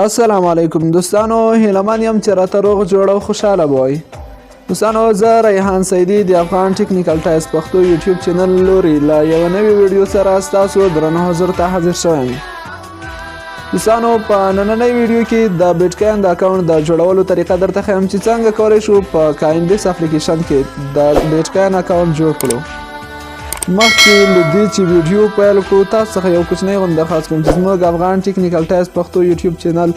السلام علیکم دوستانو، هیله من یم چې راته روغ جوړ او خوشحاله به وئ. دوستانو، زه ریحان سیدي د افغان ټیکنیکل ټایز پښتو یوټیوب چینل لوري له یوه نوې ویډیو سره ستاسو درنو حضور ته حاضر شوی یم. دوستانو، په نننۍ ویډیو کې د بیټکاین د اکاونټ د جوړولو طریقه درته ښیم چې څنګه کولی شو په کاین بیس اپلیکیشن کې د بیټکاین اکاونټ جوړ کړو. مخکې له دې چې ویډیو پیل کړو، تاسو څخه یو کوچنی غوندې درخواست کوم چې زموږ افغان ټیکنیکل ټایز پښتو یوټیوب چینل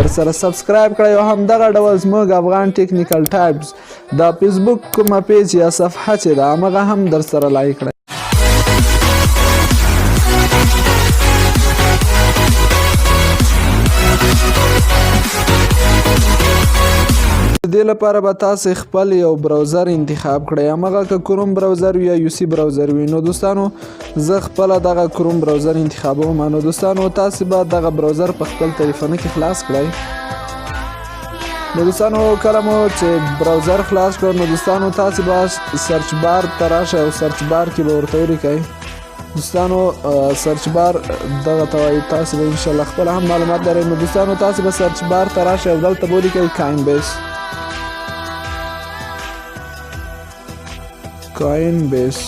درسره سبسکرایب کړئ او همدغه ډول زموږ افغان ټیکنیکل ټایز د فیسبوک کومه پیج یا صفحه چې ده همغه هم درسره لایک کړئ. د دې لپاره به تاسو خپل یو براوزر انتخاب کړئ، همغه که کروم براوزر وي یا یوسی براوزر وي. نو دوستانو، زه خپله دغه کروم براوزر انتخابوم. نو دوستانو، تاسو به دغه براوزر په خپل تلیفون کې خلاص کړئ. نو دوستانو، کله مو چې براوزر خلاص کړو، نو دوستانو تاسو به سرچ بار ته راشئ او سرچ بار کې به ورته ولیکئ. دوستانو، سرچ بار دغه ته وایي، تاسو به انشاءالله خپله هم معلومات لرئ. نو دوستانو، تاسو به سرچ بار ته راشئ او دلته به ولیکئ کاین بیس. کاین بیس.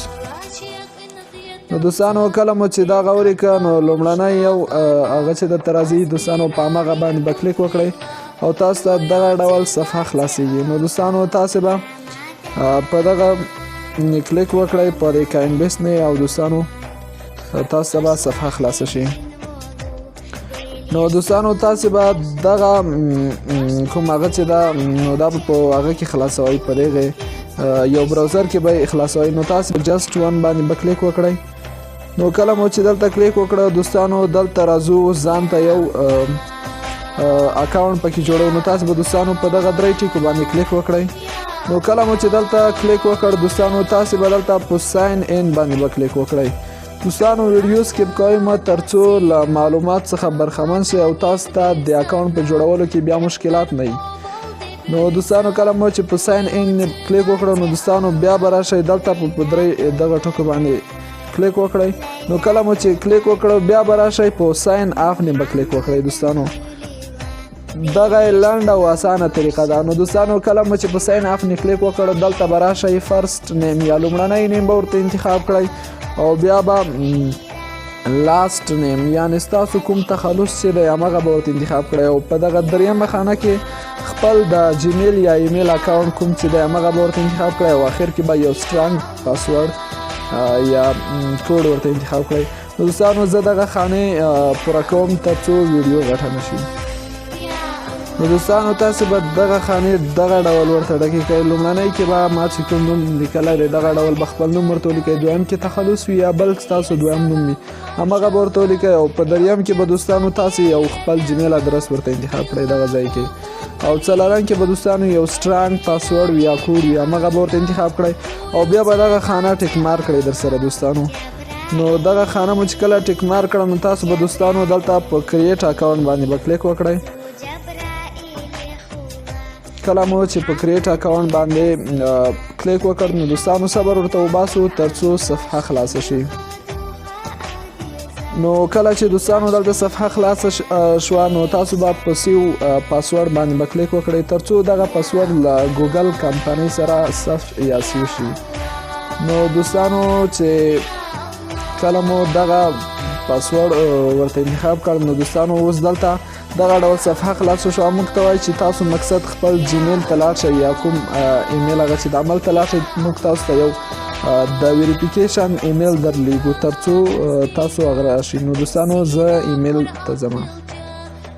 نو دوستانو، کله مو چې دا ولیکه، نو لومړنی یو هغه چې درته راځي، دوستانو په همغه باندې به کلیک وکړئ او تاسو ته دغه ډول صفحه خلاصیږي. نو دوستانو، تاسو به په دغه کلیک وکړئ په دې کاین بیس نه او دوستانو تاسو ته به صفحه خلاصه شي. نو دوستانو، تاسو به دغه کوم هغه چې ده، نو دا په هغه کې خلاصوئ، په دغه یو براوزر کې به خلاصوئ. نو تاسو به جسټ ون باندې به کلیک وکړئ. نو کله مو چې دلته کلیک وکړه، دوستانو دلته راځو ځان ته یو اکاونټ پکې جوړو. نو تاسو به دوستانو په دغه درې ټکو باندې کلیک وکړئ. نو کله مو چې دلته کلیک وکړ، دوستانو تاسو به دلته په ساین ان باندې به کلیک وکړئ. دوستانو، ویډیو سکیپ کوئ مه ترڅو له معلومات څخه برخمن شئ او تاسو ته د اکاونټ په جوړولو کې بیا مشکلات نه وي. نو دوستانو، کله مو چې په ساین ان کلیک وکړو، نو دوستانو بیا به راشئ دلته په درې دغه ټکو باندې کلیک وکړئ. نو کله مو چې کلیک وکړو، بیا به راشئ په ساین اف نه به کلیک وکړئ. دوستانو، دغه لنډه او اسانه طریقه ده. نو دوستانو، کله مو چې په ساین اف نه کلیک وکړو، دلته به راشئ فرست نیم یا لومړنی نیم به ورته انتخاب کړئ او بیا به لاست نیم یعنی ستاسو کوم تخلص چې دی همغه به ورته انتخاب کړئ او په دغه دریمه خانه کې خپل د جیمیل یا ایمیل اکاونټ کوم چې دی همغه به ورته انتخاب کړئ او اخر کې به یو سټرانګ پاسورډ یا کوډ ورته انتخاب کړئ. نو دوستانو، زه دغه خانې پوره کوم ترڅو ویډیو غټه نشي. نو دوستانو، تاسو به دغه خانې دغه ډول ورته ډکې کړئ. لومړنی کې به ما چې کوم نوم لیکلی دی دغه ډول به خپل نوم ورته ولیکئ. دویم کې تخلص وي یا بل ستاسو دویم نوم وي همغه به ورته ولیکئ او په دریم کې به دوستانو تاسو یو خپل جیمیل ادرس ورته انتخاب کړئ دغه ځای کې. او څلورم کې به دوستانو یو سټرانګ پاسورډ وي یا کوډ وي همغه به ورته انتخاب کړئ او بیا به دغه خانه ټیک مار کړئ درسره. دوستانو، نو دغه خانه مو چې کله ټیک مار کړه، نو تاسو به دوستانو دلته په کریټ اکاونټ باندې به کلیک وکړئ. کله مو چې په کریټ اکاونټ باندې کلیک وکړ، نو دوستانو صبر ورته وباسو ترڅو صفحه خلاصه شي. نو کله چې دوستانو دلته صفحه خلاصه شوه، نو تاسو به په سیو پاسورډ باندې به کلیک وکړئ ترڅو دغه پاسورډ له ګوګل کمپنۍ سره صف یا سیو شي. نو دوستانو، چې کله مو دغه پاسورډ ورته انتخاب کړ، نو دوستانو اوس دلته دغه ډول صفحه خلاصه شوه. موږ ته وایي چې تاسو مقصد خپل جیمیل ته لاړ شئ یا کوم ایمیل هغه چې د عمل ته لاړ شئ. موږ تاسو ته یو د ویریفیکیشن ایمیل درلیږو ترڅو تاسو هغه راشئ. نو دوستانو، زه ایمیل ته ځم.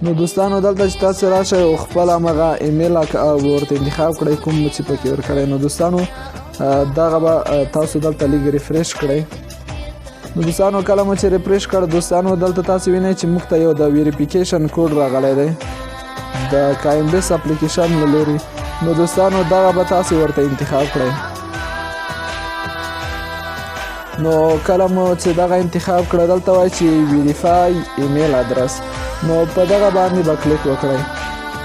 نو دوستانو، دلته چې تاسو راشئ او خپل همغه ایمیل ورته انتخاب کړئ کوم چې پکې ورکړئ. نو دوستانو، دغه به تاسو دلته لږ ریفریش کړئ. نو دوستانو، کله مو چې ریفریش کړ، دوستانو دلته تاسو وینئ چې موږ ته یو د ویریفیکیشن کوډ راغلی دی د کاین بیس اپلیکیشن له لوري. نو دوستانو، دغه به تاسو ورته انتخاب کړئ. نو کله مو چې دغه انتخاب کړه، دلته وایي چې ویریفای ایمیل ادرس. نو په دغه باندې به کلیک وکړئ.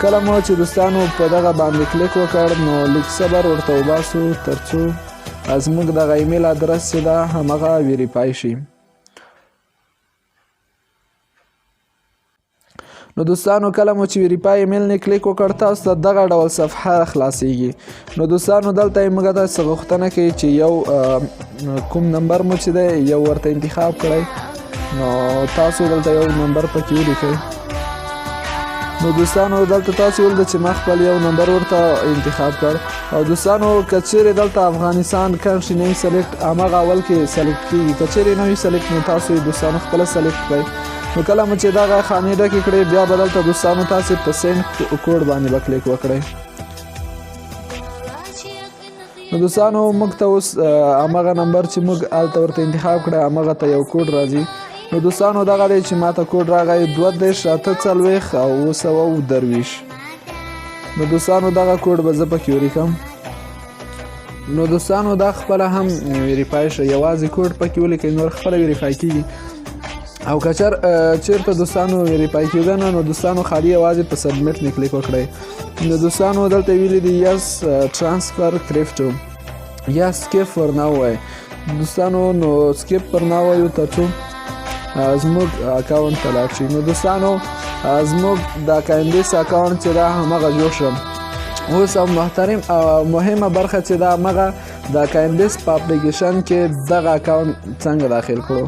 کله مو چې دوستانو په دغه باندې کلیک وکړ، نو لږ صبر ورته وباسو ترڅو زموږ دغه ایمیل ادرس چې ده همغه ویریفای شي. نو دوستانو کله مو چې ویریفای ایمیل نه کلیک وکړ تاسو ته دغه ډول صفحه خلاصیږي. نو دوستانو دلته موږ تاسو غوښتنه کوي چې یو کوم نمبر مو چې دی یو ورته انتخاب کړئ. نو تاسو دلته یو نمبر پکې ولیکئ. نو دوستانو دلته تاسو ولید چې ما خپل یو نمبر ورته انتخاب کړ. او دوستانو کچېرې دلته افغانستان کنټري نه سلیکټ هغه اول کې سلیکټ کیږي. کچېرې نه وي سلیکټ نو تاسو دوستانو خپل سلیکټ کړئ. نو کله مو چې دغه خانې ډکې کړئ بیا به دلته دوستانو تاسو په سینډ کوډ باندې به کلیک وکړئ. نو دوستانو موږ ته اوس همغه نمبر چې موږ هلته ورته انتخاب کړی همغه ته یو کوډ راځي. نو دوستانو دغه دی چې ماته کوډ راغی 22 او 923. نو دوستانو دغه کوډ به زه پکې ولیکم. نو دوستانو دا خپله هم ویریفای شه یوازې کوډ پکې ولیکئ نور خپله ویریفای کیږي. او کچر چیرته دوستانو ویریفای کیږي نو دوستانو خالی یوازې په سبمیټ نه کلیک وکړئ. نو دوستانو دلته ویلي دي یس ترانسفر کریپټو یا سکیپ فور ناو وای. دوستانو نو سکیپ پر ناو وایو ترڅو زموږ اکاونټ ته لاړ شي. نو دوستانو زموږ د کاینبیس اکاونټ چې دا همغه جوړ شم. اوس او محترم او مهمه برخه چې دا همغه د کاینبیس په اپلیکیشن کې دغه اکاونټ څنګه داخل کړو.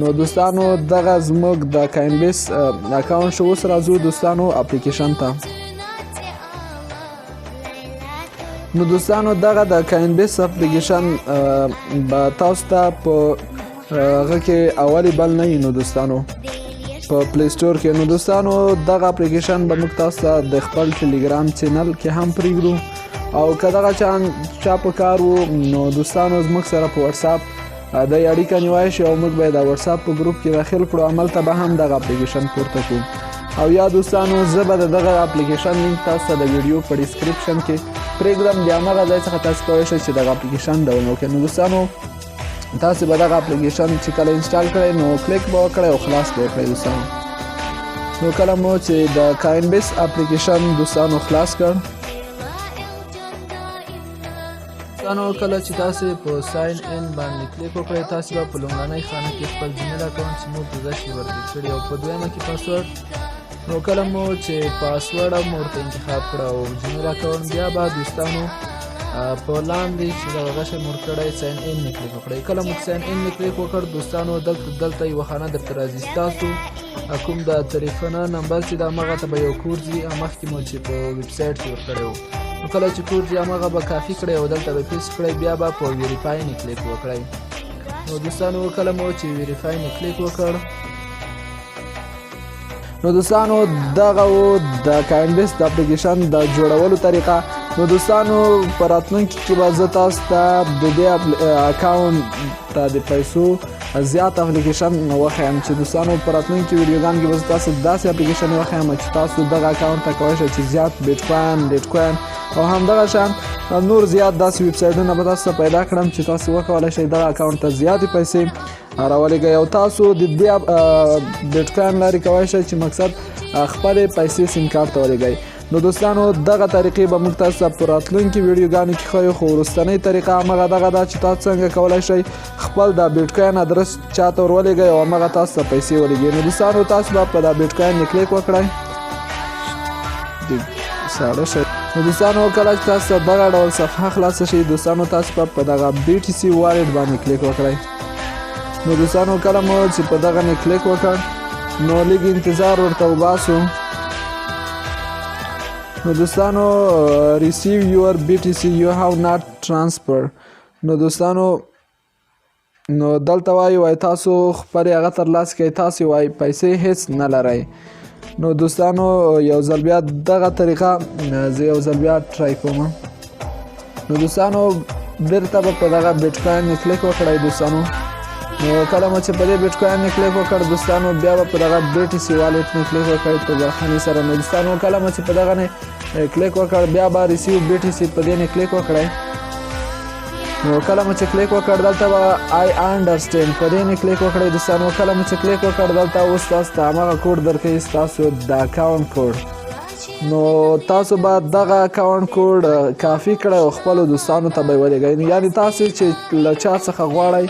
نو دوستانو دغه زموږ د کاینبیس اکاونټ شو. اوس راځو دوستانو اپلیکیشن ته. نو دوستانو دغه د کاینبیس اپلیکیشن به تاسو ته په هغه کې اولی بل نه نو دوستانو په پلی سٹور کې. نو دوستانو دغه اپلیکیشن به موږ تاسو ته د خپل ټلیګرام چینل کې هم پرېږدو. او که دغه چا په کار وو نو دوستانو زموږ سره په واتساپ د اړیکه نیوای شي او موږ به د واتساپ په ګروپ کې داخل کړو. عملته به هم دغه اپلیکیشن پورته کړو. او یا دوستانو زه به دغه اپلیکیشن لینک تاسو ته د ویډیو په ډسکرپشن کې پرېږدم. د همغه ځای څخه تاسو کولی شئ چې دغه اپلیکیشن ډاونلوډ کړئ. نو دوستانو تاسو به دغه اپلیکیشن چې کله انسټال کړئ نو کلیک به وکړئ او خلاص به کړئ دوستانو. نو کله مو چې د کاینبیس اپلیکیشن دوستانو خلاص کړ دوستانو کله چې تاسو په ساين ان باندې کلیک وکړئ تاسو به په لومړنۍ خانه کې خپل جمیل اکاونټ چې مو گذشتې ورکړی کړی او په دویمه کې پاسورډ. نو کله مو چې پاسورډ هم ورته انتخاب کړه او جمیل اکاونټ بیا به دوستانو په لاندې چې دغه شی مور کړی ساين ان نه کلیک وکړئ. کله مو ساين ان نه کلیک وکړ دوستانو دلته یوه خانه درته راځي. ستاسو کوم د تلیفون نمبر چې د همغه ته به یو کوډ ځي مخکې مو چې په ویب سایټ کې ورکړی و. نو کله چې کوډ ځي همغه به کافي کړئ او دلته به پیسټ کړئ بیا به په ویریفای نه کلیک وکړئ. نو دوستانو کله مو چې ویریفای نه کلیک وکړ نو دوستانو دغه و د کاینبیس د اپلیکیشن د جوړولو طریقه. نو دوستانو په راتلونکي کې به زه تاسو ته د دې اکاونټ ته د پیسو زیات اپلیکیشن وښیم چې دوستانو په راتلونکي ویډیوګانو کې به زه تاسو داسې اپلیکیشن وښیم چې تاسو دغه اکاونټ ته کولی شئ چې زیات بیټ کوین او همدغه شان نور زیات داسې ویب سایټونه به تاسو ته پیدا کړم چې تاسو وکولی شئ دغه اکاونټ ته زیاتې پیسې راولېږئ او تاسو د دې بیټ کوین لارې کولی شئ چې مقصد خپلې پیسې سیم کارت ته ولېږئ. نو دوستانو دغه طریقې به موږ تاسو ته په راتلونکي ویډیوګانو کې ښیو خو وروستنۍ طریقه همغه دغه ده چې تاسو څنګه کولی شئ خپل د بیټ کوین ادرس چاته ور ولېږئ او همغه تاسو ته پیسې ولېږئ. نو دوستانو تاسو به په دا بیټ کوین کلیک وکړئ. ساړه شي نو دوستانو کله چې تاسو دغه ډول صفحه خلاصه شي دوستانو تاسو به په دغه BTC والټ باندې کلیک وکړئ. نو دوستانو کله مو چې په دغه نه کلیک وکړ نو لږ انتظار ورته وباسو. نو دوستانو receive your BTC you have not transfer. نو دوستانو نو دلته وایي تاسو خپلې هغه ترلاسه کوئ تاسو وایي پیسې هیڅ نه لرئ. نو دوستانو یو ځل بیا دغه طریقه زه یو ځل بیا ټرای کوم. نو دوستانو بیرته به په دغه بیټ کوین کلیک وکړئ دوستانو. نو کله مو چې په دې بیټ کوین کلیک وکړ دوستانو بیا به په دغه BTC والټ نه کلیک وکړئ په بخښنې سره. نو دوستانو کله مو چې په دغه نه کلیک وکړ بیا به ریسیو BTC په دې نه کلیک وکړئ. نو کله مو چې کلیک وکړ دلته به I understand په دې نه کلیک وکړئ دوستانو. کله مو چې کلیک وکړ دلته اوس تاسو ته همغه کوډ درکوي ستاسو د اکاونټ کوډ. نو تاسو به دغه اکاونټ کوډ کافي کړئ او خپلو دوستانو ته به یې ولېږئ. یعنې تاسو چې له چا څخه غواړئ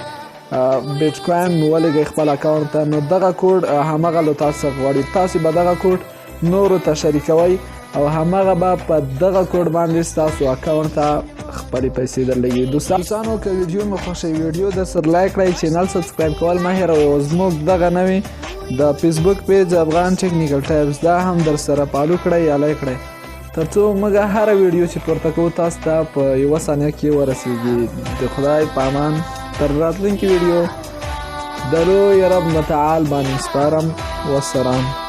بیټ کوین ولېږئ خپل اکاونټ ته نو دغه کوډ همغه له تاسو څخه غواړي. تاسو به دغه کوډ نورو ته شریکوئ او همغه به په دغه کوډ باندې ستاسو اکاونټ ته خپلې پیسې درلګي. دوستانو که ویډیو مو خوښوي ویډیو در سره لایک کړئ، چینل سبسکرایب کول مه هېروئ او زموږ دغه نوی د فیسبوک پیج افغان ټیکنیکل ټایپس دا هم در سره فالو کړئ یا لایک کړئ ترڅو موږ هره ویډیو چې پورته کوو تاسو ته په 1 ثانیه کې ورسیږي. د خدای په امان تر راتلونکي ویډیو د لوی رب متعال باندې سپارم. والسلام.